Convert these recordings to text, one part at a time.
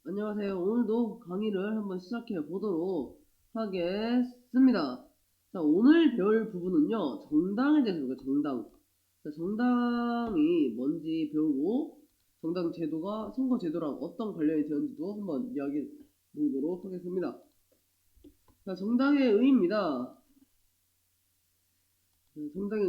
안녕하세요. 오늘도 강의를 한번 시작해 보도록 하겠습니다. 자, 오늘 배울 부분은요, 정당에 대해서 배울게요. 정당. 자, 정당이 뭔지 배우고, 정당 제도가 선거 제도랑 어떤 관련이 되는지도 한번 이야기해 보도록 하겠습니다. 자, 정당의 의의입니다. 정당의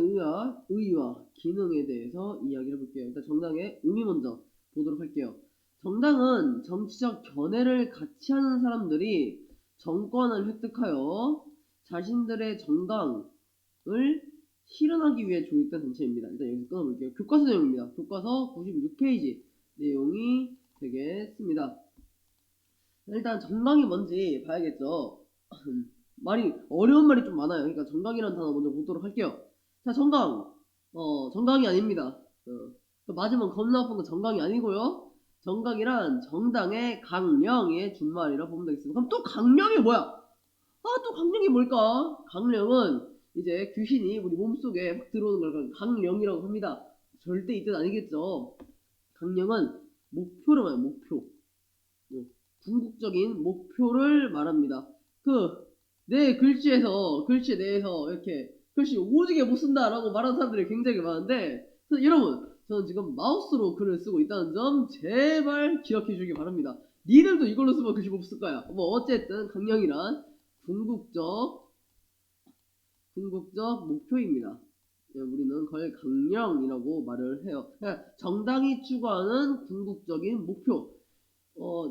의의와 기능에 대해서 이야기를 해볼게요. 일단 정당의 의미 먼저 보도록 할게요. 정당은 정치적 견해를 같이 하는 사람들이 정권을 획득하여 자신들의 정당을 실현하기 위해 조직된 단체입니다. 일단 여기서 끊어볼게요. 교과서 내용입니다. 교과서 96페이지 내용이 되겠습니다. 일단 정당이 뭔지 봐야겠죠. 어려운 말이 좀 많아요. 그러니까 정강이라는 단어 먼저 보도록 할게요. 자, 정강. 정강이 아닙니다. 맞으면 겁나 아픈 건 정강이 아니고요. 정강이란 정당의 강령의 준말이라 보면 되겠습니다. 그럼 또 강령이 뭐야? 또 강령이 뭘까? 강령은 이제 귀신이 우리 몸속에 막 들어오는 걸 강령이라고 합니다. 절대 이 뜻 아니겠죠. 강령은 목표를 말해요. 목표. 궁극적인 목표를 말합니다. 내 글씨 내에서 이렇게 글씨 오지게 못 쓴다라고 말하는 사람들이 굉장히 많은데, 여러분, 저는 지금 마우스로 글을 쓰고 있다는 점 제발 기억해 주기 바랍니다. 니들도 이걸로 쓰면 글씨 못 쓸 거야. 뭐 어쨌든 강령이란 궁극적 목표입니다. 우리는 그걸 강령이라고 말을 해요. 정당이 추구하는 궁극적인 목표.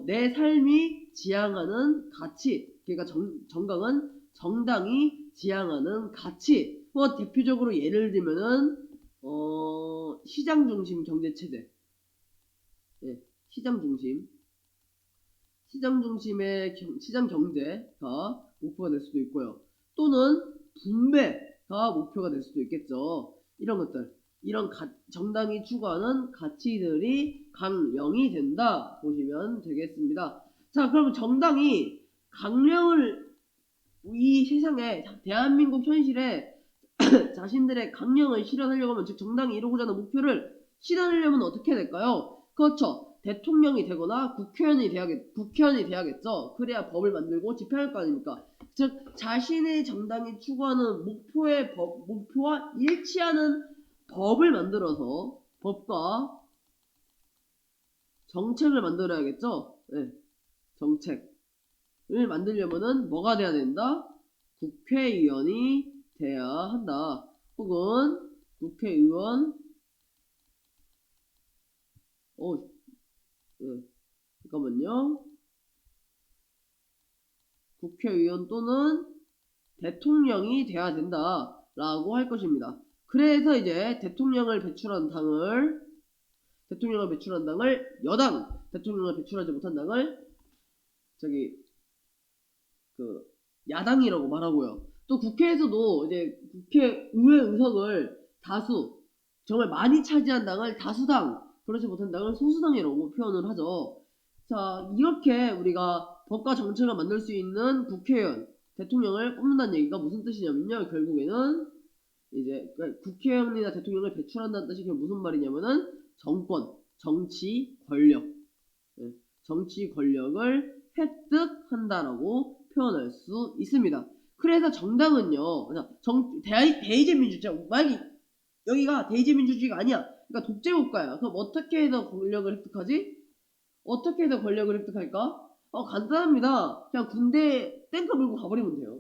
내 삶이 지향하는 가치. 그러니까 정강은 정당이 지향하는 가치. 대표적으로 예를 들면은 시장 중심 경제 체제. 시장 중심의 시장 경제가 목표가 될 수도 있고요. 또는 분배가 목표가 될 수도 있겠죠. 이런 것들. 이런 정당이 추구하는 가치들이 강령이 된다 보시면 되겠습니다. 자, 그러면 정당이 강령을 이 세상에 대한민국 현실에 자신들의 강령을 실현하려고 하면, 즉 정당이 이루고자 하는 목표를 실현하려면 어떻게 해야 될까요? 그렇죠. 대통령이 되거나 국회의원이 돼야겠죠. 그래야 법을 만들고 집행할 거 아닙니까? 즉 자신의 정당이 추구하는 목표와 일치하는 법을 만들어서 법과 정책을 만들어야겠죠. 네, 정책을 만들려면은 뭐가 돼야 된다? 국회의원이 돼야 한다. 혹은 국회의원 네, 잠깐만요. 국회의원 또는 대통령이 돼야 된다라고 할 것입니다. 그래서 이제 대통령을 배출한 당을 여당, 대통령을 배출하지 못한 당을 야당이라고 말하고요. 또 국회에서도 이제 국회의회 의석을 다수, 정말 많이 차지한 당을 다수당, 그렇지 못한 당을 소수당이라고 표현을 하죠. 자, 이렇게 우리가 법과 정책을 만들 수 있는 국회의원, 대통령을 뽑는다는 얘기가 무슨 뜻이냐면요. 결국에는 이제 국회의원이나 대통령을 배출한다는 뜻이 무슨 말이냐면은 정치 권력, 정치 권력을 획득한다라고 표현할 수 있습니다. 그래서 정당은요, 대의제 민주주의, 만약에 여기가 대의제 민주주의가 아니야, 그러니까 독재국가야. 그럼 어떻게 해서 권력을 획득하지? 어떻게 해서 권력을 획득할까? 간단합니다. 그냥 군대 탱크 물고 가버리면 돼요.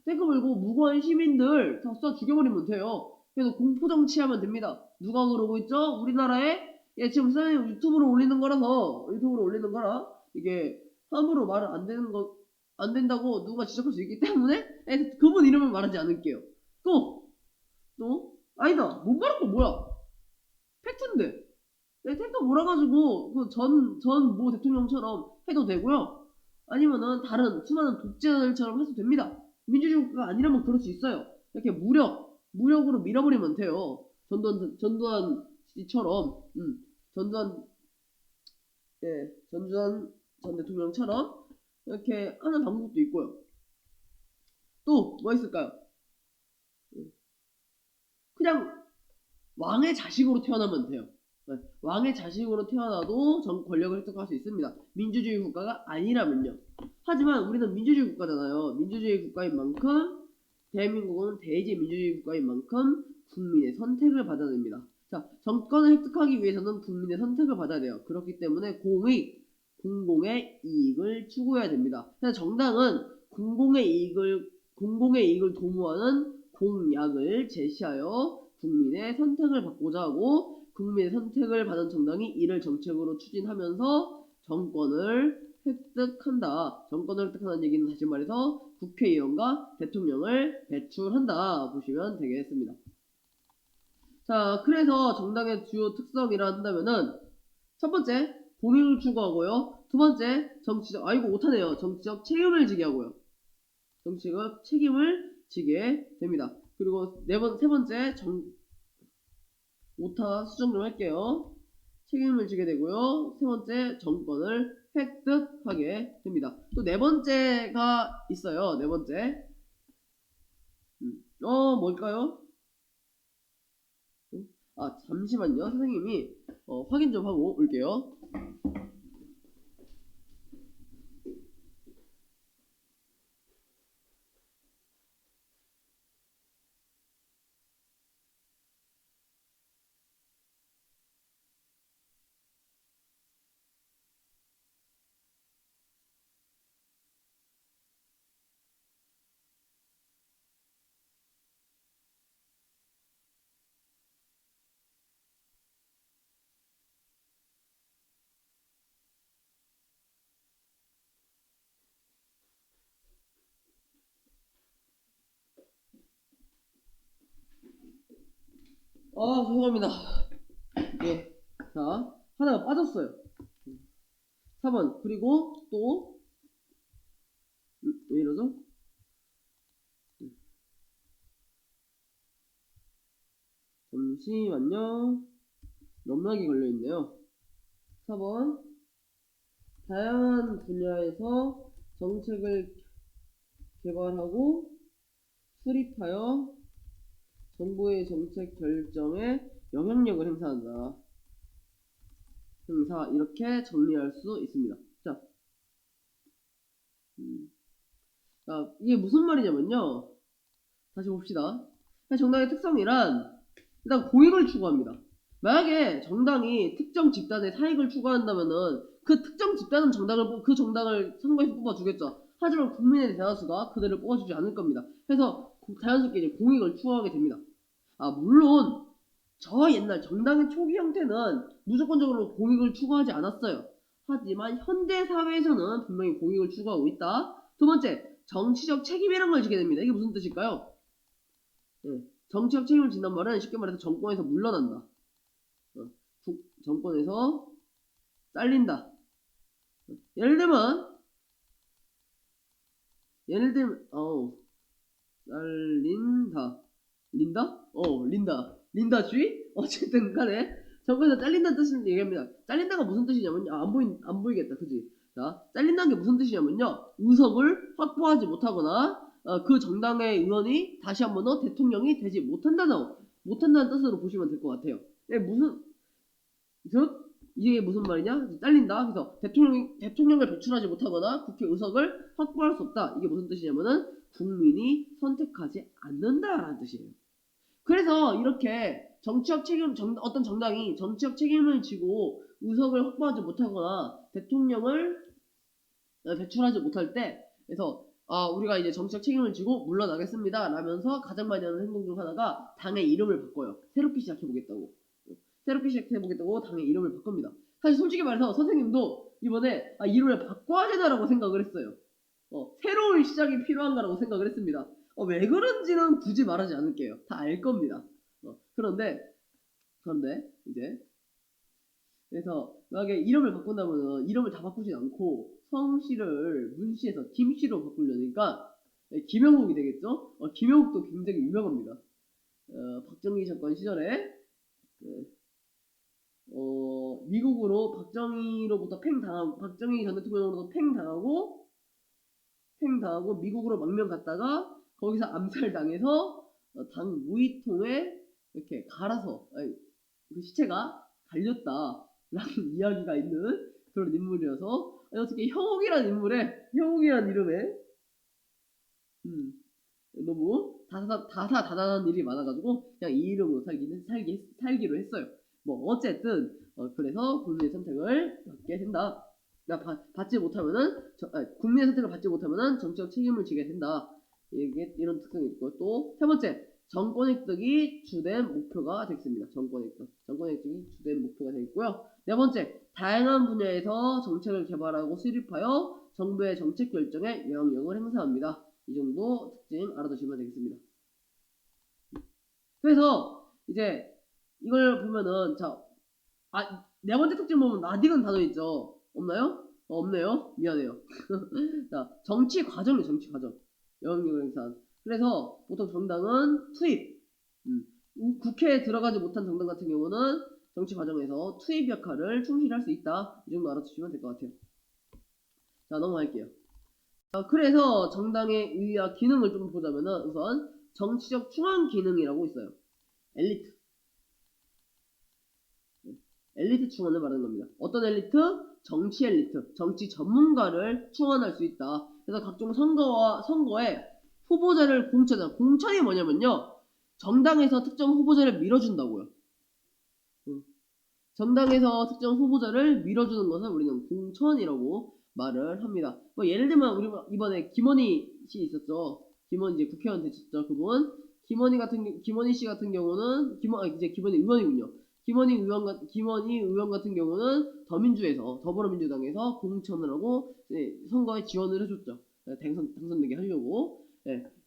탱크 물고 무고한 시민들 다 쏴 죽여버리면 돼요. 그래서 공포정치하면 됩니다. 누가 그러고 있죠? 우리나라에 지금 선생님 유튜브로 올리는 거라 이게 함부로 말은 안 된다고 누가 지적할 수 있기 때문에 그분 이름을 말하지 않을게요. 또 아니다. 못 말할 거 뭐야? 팩트인데. 탱크 몰아가지고 전 모 대통령처럼 해도 되고요. 아니면은 다른 수많은 독재자들처럼 해도 됩니다. 민주주의가 아니라면 그럴 수 있어요. 이렇게 무력으로 밀어버리면 돼요. 전두환 씨처럼, 전두환 전 대통령처럼 이렇게 하는 방법도 있고요. 또 뭐 있을까요? 그냥 왕의 자식으로 태어나면 돼요. 네, 왕의 자식으로 태어나도 권력을 획득할 수 있습니다. 민주주의 국가가 아니라면요. 하지만 우리는 민주주의 국가잖아요. 민주주의 국가인 만큼 대한민국은 대의제 민주주의 국가인 만큼 국민의 선택을 받아야 됩니다. 자, 정권을 획득하기 위해서는 국민의 선택을 받아야 돼요. 그렇기 때문에 공공의 이익을 추구해야 됩니다. 그래서 정당은 공공의 이익을 도모하는 공약을 제시하여 국민의 선택을 받고자 하고, 국민의 선택을 받은 정당이 이를 정책으로 추진하면서 정권을 획득한다. 정권을 획득하는 얘기는 다시 말해서 국회의원과 대통령을 배출한다 보시면 되겠습니다. 자, 그래서 정당의 주요 특성이라 한다면은 첫 번째 공익을 추구하고요. 두 번째 정치적 이거 못하네요. 정치적 책임을 지게 하고요. 정치적 책임을 지게 됩니다. 그리고 세 번째 오타 수정 좀 할게요. 책임을 지게 되고요. 세 번째 정권을 획득하게 됩니다. 또 네 번째가 있어요. 네 번째 뭘까요? 잠시만요. 선생님이 확인 좀 하고 올게요. 죄송합니다. 예. 자, 하나가 빠졌어요. 4번. 그리고 또, 왜 이러죠? 잠시만요. 넘락이 걸려있네요. 4번. 다양한 분야에서 정책을 개발하고 수립하여 정부의 정책 결정에 영향력을 행사한다. 이렇게 정리할 수 있습니다. 자, 이게 무슨 말이냐면요. 다시 봅시다. 정당의 특성이란 일단 공익을 추구합니다. 만약에 정당이 특정 집단의 사익을 추구한다면은 그 특정 집단은 그 정당을 선거에서 뽑아주겠죠. 하지만 국민의 대다수가 그들을 뽑아주지 않을 겁니다. 그래서 자연스럽게 이제 공익을 추구하게 됩니다. 물론 저 옛날 정당의 초기 형태는 무조건적으로 공익을 추구하지 않았어요. 하지만 현대 사회에서는 분명히 공익을 추구하고 있다. 두 번째, 정치적 책임이라는 걸 지게 됩니다. 이게 무슨 뜻일까요? 정치적 책임을 진단 말은 쉽게 말해서 정권에서 물러난다. 정권에서 잘린다. 예를 들면 잘린다. 린다주의? 어쨌든 간에 정권에서 잘린다는 뜻을 얘기합니다. 잘린다가 무슨 뜻이냐면요. 안 보이겠다. 그지? 자, 잘린다는 게 무슨 뜻이냐면요. 의석을 확보하지 못하거나 그 정당의 의원이 다시 한 번 더 대통령이 되지 못한다는 뜻으로 보시면 될 것 같아요. 이게 무슨 말이냐? 잘린다. 그래서 대통령을 배출하지 못하거나 국회 의석을 확보할 수 없다. 이게 무슨 뜻이냐면은 국민이 선택하지 않는다라는 뜻이에요. 그래서 이렇게 어떤 정당이 정치적 책임을 지고 의석을 확보하지 못하거나 대통령을 배출하지 못할 때, 그래서 우리가 이제 정치적 책임을 지고 물러나겠습니다 라면서 가장 많이 하는 행동 중 하나가 당의 이름을 바꿔요. 새롭게 시작해보겠다고 당의 이름을 바꿉니다. 사실 솔직히 말해서 선생님도 이번에 이름을 바꿔야 되나라고 생각을 했어요. 새로운 시작이 필요한가라고 생각을 했습니다. 왜 그런지는 굳이 말하지 않을게요. 다 알 겁니다. 그런데 이제 그래서 만약에 이름을 바꾼다면 이름을 다 바꾸진 않고 성씨를 문씨에서 김씨로 바꾸려니까 김영욱이 되겠죠? 김영욱도 굉장히 유명합니다. 박정희 정권 시절에 미국으로 박정희로부터 박정희 전 대통령으로부터 팽당하고 미국으로 망명 갔다가 거기서 암살당해서 당 무의통에 이렇게 갈아서 그 시체가 갈렸다라는 이야기가 있는 그런 인물이어서 어떻게 형욱이란 이름에 너무 다사다난한 일이 많아가지고 그냥 이 이름으로 살기로 했어요. 뭐 어쨌든 그래서 국민의 선택을 받게 된다. 받지 못하면은 국민의 선택을 받지 못하면은 정치적 책임을 지게 된다. 이런 특성이 있고 또 세 번째 정권 획득이 주된 목표가 되겠습니다. 정권 획득이 주된 목표가 되겠고요. 네 번째 다양한 분야에서 정책을 개발하고 수립하여 정부의 정책 결정에 영향력을 행사합니다. 이 정도 특징 알아두시면 되겠습니다. 그래서 이제 이걸 보면은 네 번째 특징 보면 나딕은 단어 있죠. 없나요? 없네요. 미안해요. 자, 정치 과정. 영향력을 행사한. 그래서 보통 정당은 투입. 국회에 들어가지 못한 정당 같은 경우는 정치 과정에서 투입 역할을 충실히 할 수 있다. 이 정도 알아두시면 될 것 같아요. 자, 넘어갈게요. 그래서 정당의 의의와 기능을 좀 보자면은 우선 정치적 충원 기능이라고 있어요. 엘리트 충원을 말하는 겁니다. 어떤 엘리트? 정치 엘리트, 정치 전문가를 충원할 수 있다. 그래서 각종 선거에 후보자를 공천이 뭐냐면요. 정당에서 특정 후보자를 밀어준다고요. 정당에서 특정 후보자를 밀어주는 것을 우리는 공천이라고 말을 합니다. 뭐 예를 들면 우리 이번에 김원희 씨 있었죠. 김원희 이제 국회의원 되셨죠. 그분 김원희 씨 같은 경우는 이제 김원희 의원이군요. 김원희 의원 같은 경우는 더불어민주당에서 공천을 하고 선거에 지원을 해줬죠. 당선되게 하려고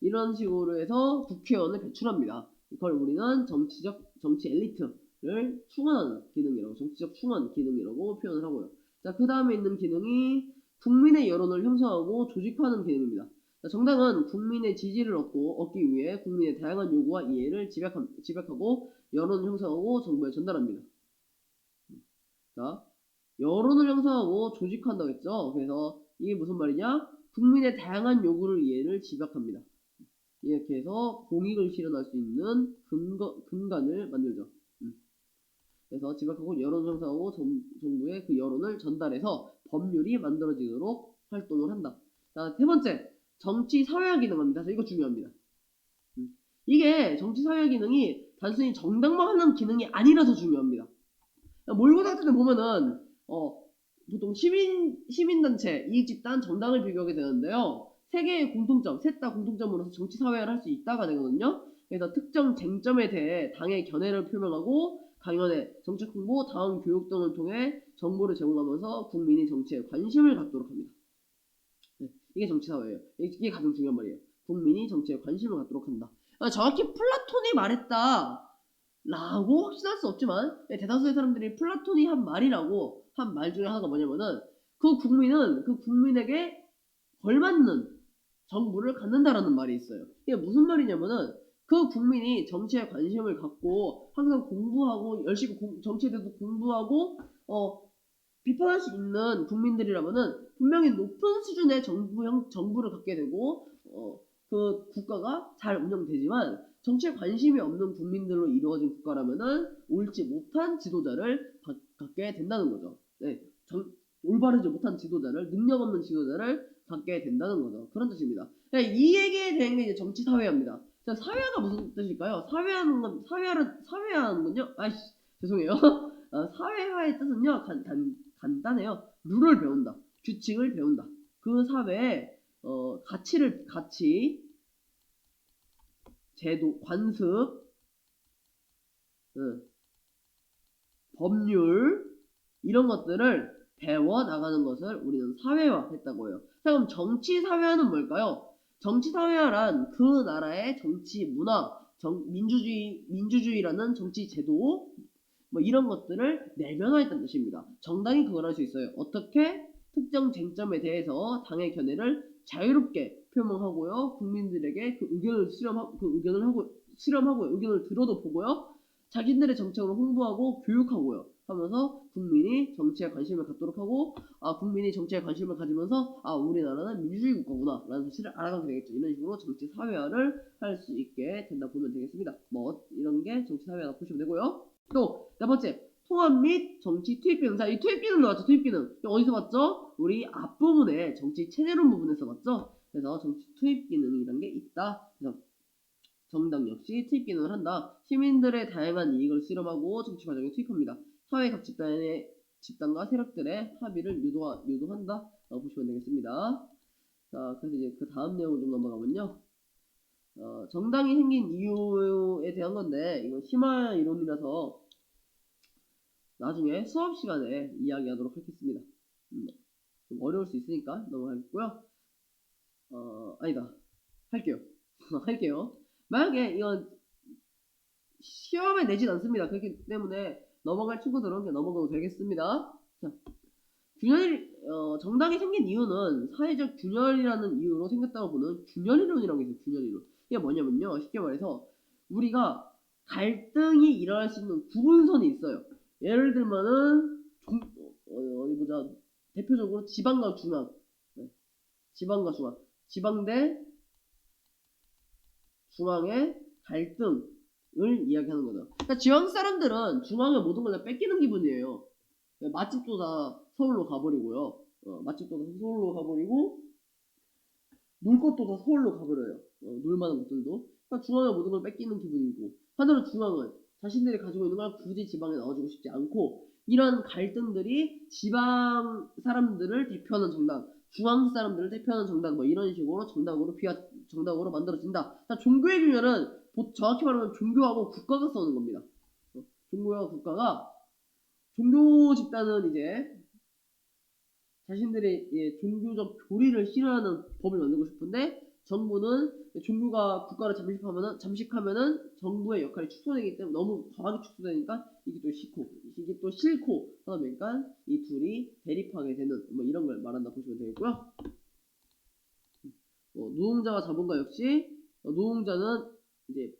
이런 식으로 해서 국회의원을 배출합니다. 이걸 우리는 정치 엘리트를 충원하는 기능이라고 정치적 충원 기능이라고 표현을 하고요. 자, 그 다음에 있는 기능이 국민의 여론을 형성하고 조직화하는 기능입니다. 자, 정당은 국민의 지지를 얻기 위해 국민의 다양한 요구와 이해를 집약하고 여론을 형성하고 정부에 전달합니다. 자, 여론을 형성하고 조직한다고 했죠. 그래서 이게 무슨 말이냐? 국민의 다양한 요구를 이해를 집약합니다. 이렇게 해서 공익을 실현할 수 있는 근간을 만들죠. 그래서 집약하고 여론을 형성하고 정부에 그 여론을 전달해서 법률이 만들어지도록 활동을 한다. 자, 세 번째, 정치 사회화 기능입니다. 이거 중요합니다. 이게 정치 사회화 기능이 단순히 정당만 하는 기능이 아니라서 중요합니다. 모의고사 같은 데 보면은 보통 시민단체, 이익집단, 정당을 비교하게 되는데요. 세 개의 공통점, 셋 다 공통점으로서 정치 사회화를 할 수 있다가 되거든요. 그래서 특정 쟁점에 대해 당의 견해를 표명하고 강연회, 정책 홍보, 다음 교육 등을 통해 정보를 제공하면서 국민이 정치에 관심을 갖도록 합니다. 이게 정치 사회예요. 이게 가장 중요한 말이에요. 국민이 정치에 관심을 갖도록 한다. 정확히 플라톤이 말했다 라고 확신할 수 없지만 대다수의 사람들이 플라톤이 한 말이라고 한 말 중에 하나가 뭐냐면은 그 국민에게 걸맞는 정부를 갖는다라는 말이 있어요. 이게 무슨 말이냐면은 그 국민이 정치에 관심을 갖고 항상 공부하고 열심히 정치에 대해서 공부하고 비판할 수 있는 국민들이라면은 분명히 높은 수준의 정부를 갖게 되고 그 국가가 잘 운영되지만 정치에 관심이 없는 국민들로 이루어진 국가라면은 옳지 못한 지도자를 갖게 된다는 거죠. 올바르지 못한 지도자를, 능력 없는 지도자를 갖게 된다는 거죠. 그런 뜻입니다. 이 얘기에 대한 게 이제 정치 사회화입니다. 자, 사회화가 무슨 뜻일까요? 사회화하는 건요? 죄송해요. 사회화의 뜻은요, 간단해요. 룰을 배운다. 규칙을 배운다. 그 사회에 가치, 제도, 관습, 법률 이런 것들을 배워 나가는 것을 우리는 사회화했다고 해요. 자, 그럼 정치 사회화는 뭘까요? 정치 사회화란 그 나라의 정치 문화, 민주주의라는 정치 제도 뭐 이런 것들을 내면화했다는 뜻입니다. 정당이 그걸 할 수 있어요. 어떻게? 특정 쟁점에 대해서 당의 견해를 자유롭게 표명하고요. 국민들에게 그 의견을 수렴하고요. 의견을 들어도 보고요. 자신들의 정책으로 홍보하고 교육하고요. 하면서 국민이 정치에 관심을 갖도록 하고 국민이 정치에 관심을 가지면서 우리나라는 민주주의 국가구나 라는 사실을 알아가게 되겠죠. 이런 식으로 정치 사회화를 할 수 있게 된다 보면 되겠습니다. 뭐 이런 게 정치 사회화가 보시면 되고요. 또 네 번째, 통합 및 정치 투입 기능. 자, 이 투입 기능 나왔죠. 투입 기능. 어디서 봤죠? 우리 앞부분에 정치 체제론 부분에서 봤죠. 그래서 정치 투입 기능이라는 게 있다. 그래서 정당 역시 투입 기능을 한다. 시민들의 다양한 이익을 실험하고 정치 과정에 투입합니다. 사회 각 집단과 세력들의 합의를 유도한다. 라고 보시면 되겠습니다. 자, 그래서 이제 그 다음 내용을 좀 넘어가면요. 정당이 생긴 이유에 대한 건데, 이건 심화 이론이라서 나중에 수업 시간에 이야기하도록 하겠습니다. 좀 어려울 수 있으니까 넘어가겠고요. 아니다. 할게요. 할게요. 만약에 이건 시험에 내진 않습니다. 그렇기 때문에 넘어갈 친구들은 그냥 넘어가도 되겠습니다. 자, 정당이 생긴 이유는 사회적 균열이라는 이유로 생겼다고 보는 균열이론이라고 있어요. 균열이론. 이게 뭐냐면요. 쉽게 말해서 우리가 갈등이 일어날 수 있는 구분선이 있어요. 예를 들면은 어디 보자. 대표적으로 지방과 중앙. 네. 지방과 중앙. 지방 대 중앙의 갈등을 이야기하는 거죠. 그러니까 지방 사람들은 중앙의 모든 걸 다 뺏기는 기분이에요. 맛집도 다 서울로 가버리고요. 맛집도 다 서울로 가버리고 놀 것도 다 서울로 가버려요. 놀만한 것들도. 그러니까 중앙의 모든 걸 뺏기는 기분이고, 반대로 중앙은 자신들이 가지고 있는 걸 굳이 지방에 넣어주고 싶지 않고, 이런 갈등들이 지방 사람들을 대표하는 정당, 중앙 사람들을 대표하는 정당, 뭐 이런 식으로 정당으로 만들어진다. 종교의 균열은 정확히 말하면 종교하고 국가가 싸우는 겁니다. 종교와 국가가, 종교 집단은 이제 자신들의 종교적 교리를 실현하는 법을 만들고 싶은데, 정부는 종교가 국가를 잠식하면은 정부의 역할이 축소되기 때문에, 너무 과하게 축소되니까 이게 또 싫고 하다 보니까 이 둘이 대립하게 되는 뭐 이런 걸 말한다 보시면 되겠고요. 노동자와 자본가 역시 노동자는 이제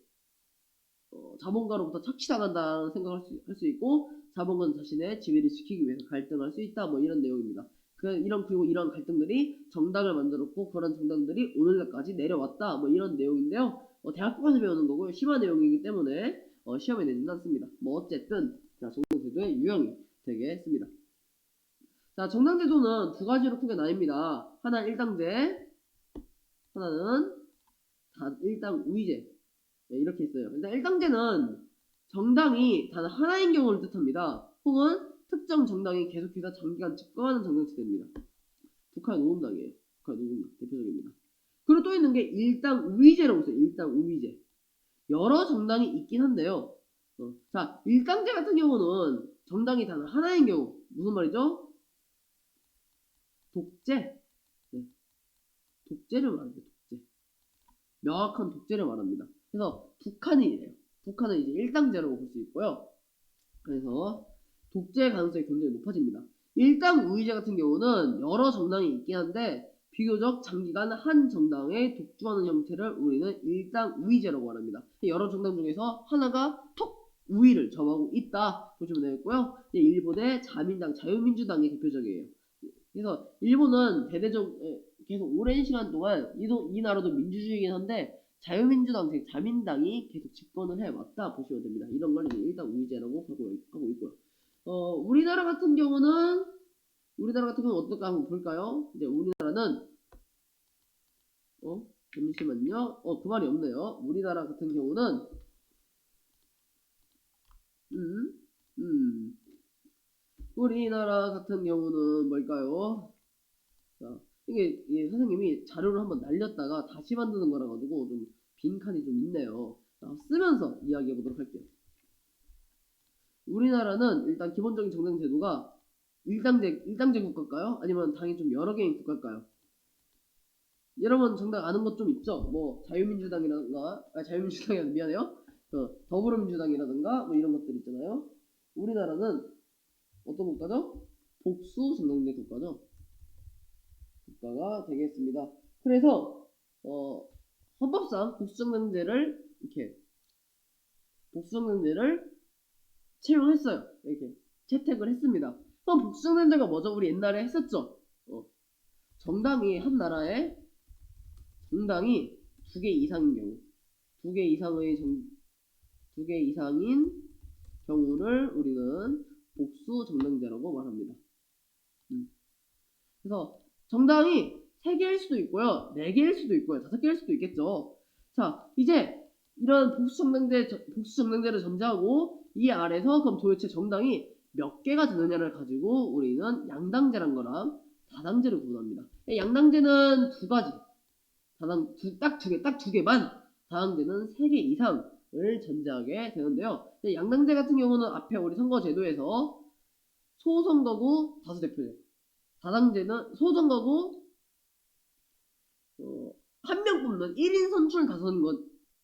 자본가로부터 착취당한다는 생각을 할 수 있고, 자본가는 자신의 지위를 지키기 위해서 갈등할 수 있다. 뭐 이런 내용입니다. 그리고 이런 갈등들이 정당을 만들었고, 그런 정당들이 오늘날까지 내려왔다. 뭐 이런 내용인데요. 대학교 가서 배우는 거고요. 심화 내용이기 때문에 시험에 내지는 않습니다. 뭐 어쨌든 정당제도의 유형이 되겠습니다. 자, 정당제도는 두 가지로 크게 나뉩니다. 하나 일당제, 하나는 일당 우위제. 네, 이렇게 있어요. 일단 일당제는 정당이 단 하나인 경우를 뜻합니다. 혹은 특정 정당이 계속해서 장기간 집권하는 정당제도입니다. 북한 노동당이에요. 북한 노동당 대표적입니다. 그리고 또 있는 게 일당 우위제라고 있어요. 일당 우위제. 여러 정당이 있긴 한데요. 자, 일당제 같은 경우는 정당이 단 하나인 경우. 무슨 말이죠? 독재. 네. 독재를 말합니다. 독재. 명확한 독재를 말합니다. 그래서 북한이 이래요. 북한은 이제 일당제라고 볼 수 있고요. 그래서 독재 가능성이 굉장히 높아집니다. 일당 우위제 같은 경우는 여러 정당이 있긴 한데 비교적 장기간 한 정당에 독주하는 형태를 우리는 일당 우위제라고 말합니다. 여러 정당 중에서 하나가 톡 우위를 점하고 있다 보시면 되겠고요. 일본의 자유민주당이 대표적이에요. 그래서 일본은 계속 오랜 시간 동안 이 나라도 민주주의이긴 한데 자유민주당, 즉 자민당이 계속 집권을 해왔다 보시면 됩니다. 이런 걸 일당 우위제라고 하고 있고요. 우리나라 같은 경우는 어떨까 한번 볼까요? 이제 우리나라는 잠시만요. 그 말이 없네요. 우리나라 같은 경우는 우리나라 같은 경우는 뭘까요? 자, 이게 선생님이 자료를 한번 날렸다가 다시 만드는 거라 가지고 좀 빈칸이 좀 있네요. 자, 쓰면서 이야기해 보도록 할게요. 우리나라는 일단 기본적인 정당 제도가 일당제 국가일까요? 아니면 당이 좀 여러 개인 국가일까요? 여러분 정당 아는 것 좀 있죠? 뭐 자유민주당이라든가 자유민주당이 미안해요. 더불어민주당이라든가 뭐 이런 것들 있잖아요. 우리나라는 어떤 국가죠? 복수 정당제 국가죠. 국가가 되겠습니다. 그래서 헌법상 복수정당제를 채용했어요. 이렇게 채택을 했습니다. 그럼 복수정당제가 뭐죠? 우리 옛날에 했었죠. 정당이 한 나라에 정당이 두 개 이상인 경우, 두 개 이상인 경우를 우리는 복수 정당제라고 말합니다. 그래서 정당이 3개일 수도 있고요, 4개일 수도 있고요, 5개일 수도 있겠죠. 자, 이제 이런 복수 정당제를 전제하고 이 아래서 그럼 도대체 정당이 몇 개가 되느냐를 가지고 우리는 양당제란 거랑 다당제를 구분합니다. 양당제는 2가지, 딱 두 개만, 다당제는 3개 이상을 전제하게 되는데요. 양당제 같은 경우는 앞에 우리 선거제도에서 소선거구 다수대표제, 다당제는 소선거구 1명 뽑는 1인 선출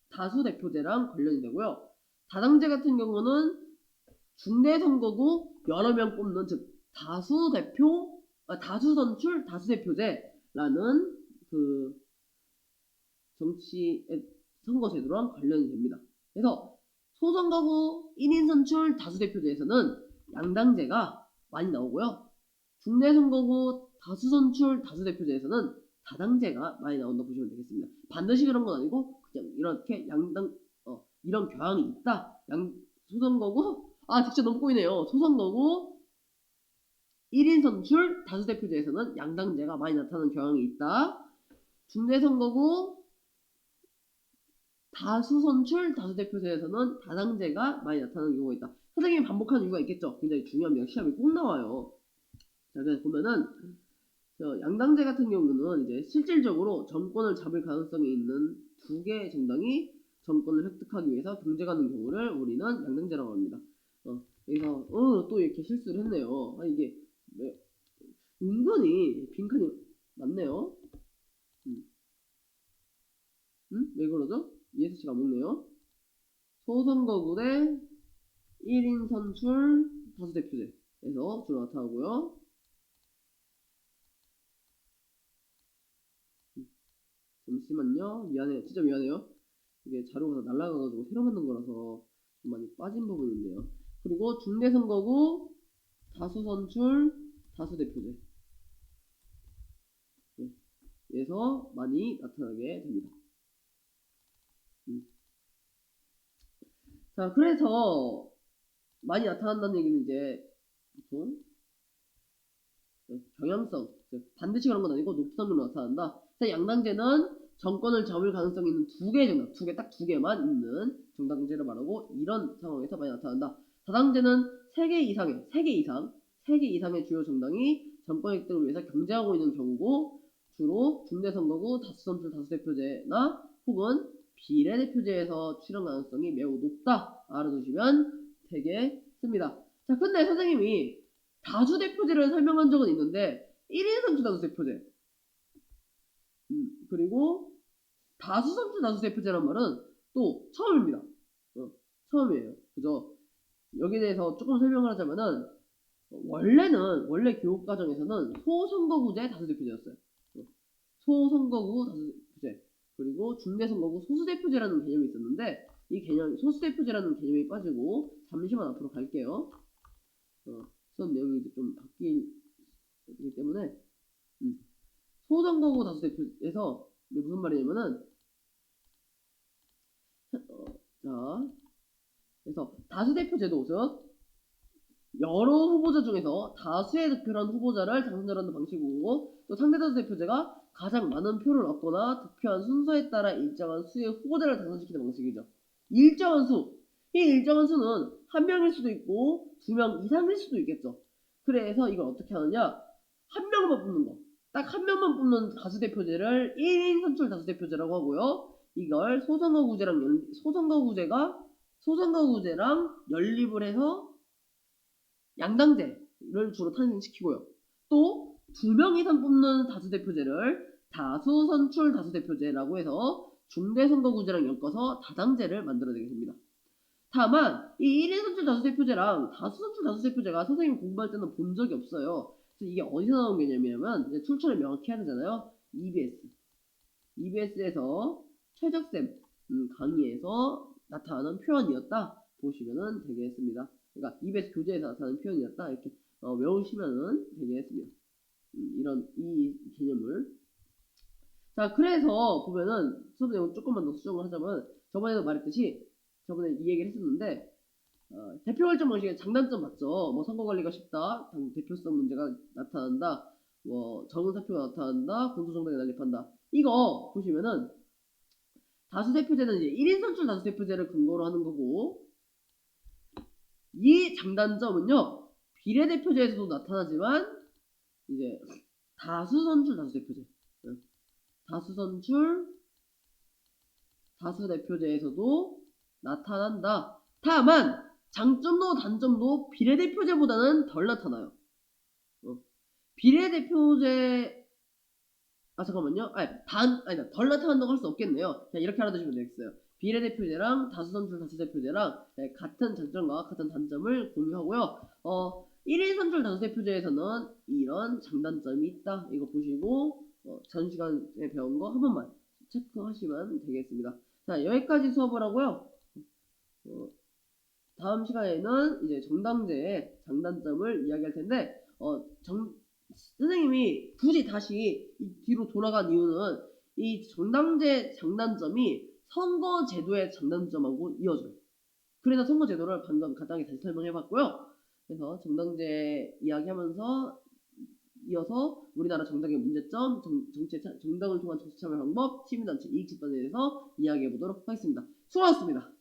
다수대표제랑 관련이 되고요. 다당제 같은 경우는 중대선거구 여러 명 뽑는, 즉 다수선출 다수대표제라는 그 정치 선거제도랑 관련이 됩니다. 그래서 소선거구 1인 선출 다수대표제에서는 양당제가 많이 나오고요, 중대선거구 다수선출 다수대표제에서는 다당제가 많이 나온다 보시면 되겠습니다. 반드시 그런 건 아니고 그냥 이렇게 이런 경향이 있다. 소선거구 직접 너무 꼬이네요. 소선거구 1인 선출 다수대표제에서는 양당제가 많이 나타나는 경향이 있다. 중대선거구 다수선출 다수대표제에서는 다당제가 많이 나타나는 경우가 있다. 선생님이 반복하는 이유가 있겠죠. 굉장히 중요합니다. 시험에 꼭 나와요. 자, 그래서 보면은 양당제 같은 경우는 이제 실질적으로 정권을 잡을 가능성이 있는 2개의 정당이 정권을 획득하기 위해서 경쟁하는 경우를 우리는 양당제라고 합니다. 그래서 또 이렇게 실수를 했네요. 이게 은근히 빈칸이 많네요. 왜 그러죠? ESC가 안 먹네요. 소선거구 대 1인 선출 다수대표제에서 주로 나타나고요. 잠시만요. 미안해요. 진짜 미안해요. 이게 자료가 다 날라가가지고 새로 만든 거라서 좀 많이 빠진 부분이 있네요. 그리고 중대선거구 다수선출 다수대표제 에서 많이 나타나게 됩니다. 자, 그래서 많이 나타난다는 얘기는 이제 보통 경향성, 반드시 그런 건 아니고 높은 확률로 나타난다. 양당제는 정권을 잡을 가능성이 있는 2개의 정당, 딱 2개만 있는 정당제를 말하고 이런 상황에서 많이 나타난다. 다당제는 3개 이상의 주요 정당이 정권 획득을 위해서 경쟁하고 있는 경우고 주로 중대선거구 다수선출 다수대표제나 혹은 비례대표제에서 출현 가능성이 매우 높다. 알아두시면 되겠습니다. 자, 근데 선생님이 다수대표제를 설명한 적은 있는데 1인 선출 다수대표제 그리고 다수선출 다수대표제란 말은 또 처음입니다. 처음이에요. 그죠? 여기에 대해서 조금 설명을 하자면은 원래 교육과정에서는 소선거구제 다수대표제였어요. 소선거구 다수대표제 그리고 중대선거구 소수대표제라는 개념이 있었는데 이 개념 소수대표제라는 개념이 빠지고 잠시만 앞으로 갈게요. 수업 내용이 이제 좀 바뀌기 때문에 소선거구 다수대표에서 무슨 말이냐면은 자, 그래서 다수대표제도 즉 여러 후보자 중에서 다수의 득표한 후보자를 당선자라는 방식이고 또 상대다수대표제가 가장 많은 표를 얻거나 득표한 순서에 따라 일정한 수의 후보자를 당선시키는 방식이죠. 일정한 수. 이 일정한 수는 1명일 수도 있고 2명 이상일 수도 있겠죠. 그래서 이걸 어떻게 하느냐? 한 명만 뽑는 거. 딱 한 명만 뽑는 다수대표제를 1인 선출 다수대표제라고 하고요. 이걸 소선거구제랑 연립을 해서 양당제를 주로 탄생시키고요. 또 2명 이상 뽑는 다수대표제를 다수선출 다수대표제라고 해서 중대선거구제랑 엮어서 다당제를 만들어내게 됩니다. 다만 이 1인 선출 다수대표제랑 다수선출 다수대표제가 선생님 공부할 때는 본 적이 없어요. 그래서 이게 어디서 나온 개념이냐면 이제 출처를 명확히 해야 되잖아요. EBS에서 최적쌤 강의에서 나타나는 표현이었다 보시면 되겠습니다. 그러니까 EBS 교재에서 나타나는 표현이었다 이렇게 외우시면 되겠습니다. 이 개념을. 자, 그래서 보면은 수업 내용 조금만 더 수정을 하자면 저번에도 말했듯이 저번에 이 얘기를 했었는데 대표 결정 방식의 장단점 맞죠? 뭐 선거 관리가 쉽다, 대표성 문제가 나타난다, 뭐 적은 사표가 나타난다, 군소정당이 난립한다. 이거 보시면은 다수대표제는 이제 1인 선출 다수대표제를 근거로 하는 거고, 이 장단점은요 비례대표제에서도 나타나지만 이제 다수선출 다수대표제, 다수선출 다수대표제에서도 나타난다. 다만 장점도 단점도 비례대표제보다는 덜 나타나요. 비례대표제 잠깐만요. 덜 나타난다고 할 수 없겠네요. 그냥 이렇게 알아두시면 되겠어요. 비례대표제랑 다수선출 다수대표제랑 같은 장점과 같은 단점을 공유하고요. 1인 선출 다수대표제에서는 이런 장단점이 있다. 이거 보시고 전 시간에 배운 거 한 번만 체크하시면 되겠습니다. 자, 여기까지 수업을 하고요. 다음 시간에는 이제 정당제의 장단점을 이야기할 텐데 선생님이 굳이 다시 뒤로 돌아간 이유는 이 정당제 장단점이 선거제도의 장단점하고 이어져요. 그래서 선거제도를 방금 간단하게 다시 설명해봤고요. 그래서 정당제 이야기하면서 이어서 우리나라 정당의 문제점, 정당을 통한 정치 참여 방법, 시민단체 이익 집단에 대해서 이야기해보도록 하겠습니다. 수고하셨습니다.